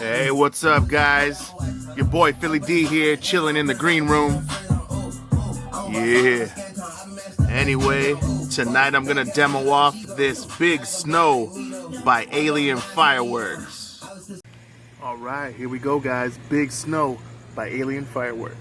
Hey, what's up, guys? Your boy Philly D here, chilling in the green room. Yeah. Anyway, tonight I'm gonna demo off this Big Snow by Alien Fireworks. Alright, here we go, guys. Big Snow by Alien Fireworks.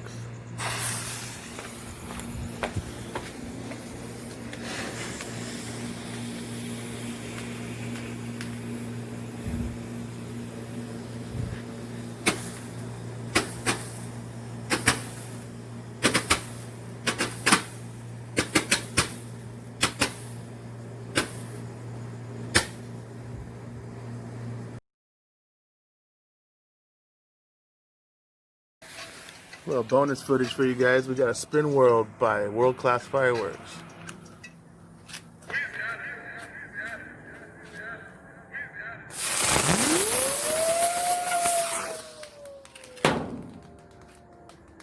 A little bonus footage for you guys. We got a Spin World by World Class Fireworks.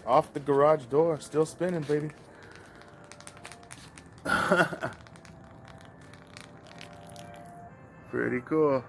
Off the garage door, still spinning, baby. Pretty cool.